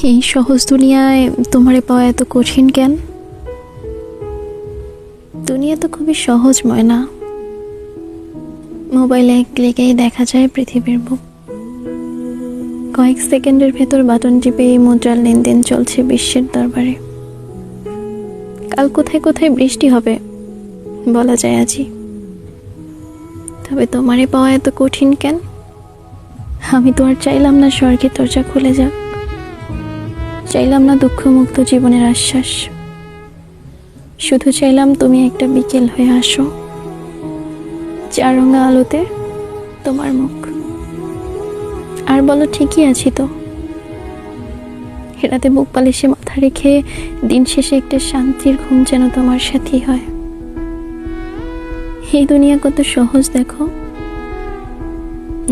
এই সহজ দুনিয়ায় তোমারে পাওয়া এত কঠিন কেন? দুনিয়া তো খুবই সহজ ময়না। মোবাইলে এক ক্লিকেই দেখা যায় পৃথিবীর বুক। কয়েক সেকেন্ডের ভেতর বাটন টিপে এই মুদ্রার লেনদেন চলছে বিশ্বের দরবারে। কাল কোথায় কোথায় বৃষ্টি হবে বলা যায় আজই। তবে তোমারে পাওয়া এত কঠিন কেন? আমি তো আর চাইলাম না স্বর্গের দরজা খুলে যাক, চাইলাম না দুঃখমুক্ত জীবনের আশ্বাস। শুধু চাইলাম তুমি একটা বিকেল হয়ে আসো, চার রঙা আলোতে তোমার মুখ। আর বলো ঠিকই আছি তো। রাতে বুক পালিশে মাথা রেখে দিন শেষে একটা শান্তির ঘুম যেন তোমার সাথী হয়। এই দুনিয়া কত সহজ দেখো।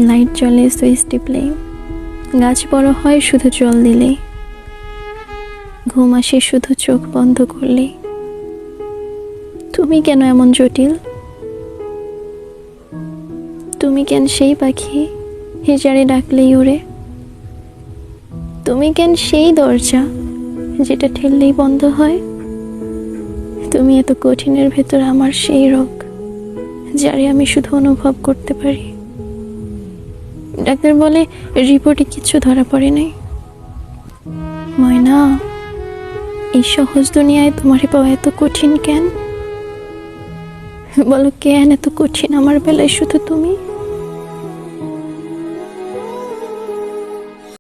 লাইট জ্বলে সুইচ টিপলেই, গাছ বড় হয় শুধু জল দিলেই, ঘুম আসে শুধু চোখ বন্ধ করলেই। তুমি কেন এমন জটিল? তুমি কেন সেই পাখি যারে ডাকলেই উড়ে? তুমি কেন সেই দরজা যেটা ঠেললেই বন্ধ হয়? তুমি এত কঠিনের ভেতর আমার সেই রোগ যারে আমি শুধু অনুভব করতে পারি। ডাক্তার বলে রিপোর্টে কিছু ধরা পড়ে নাই। ময়না, এই সহজ দুনিয়ায় তোমারে পাওয়া এত কঠিন কেন? বলো কেন এত কঠিন আমার বেলায় শুধু তুমি?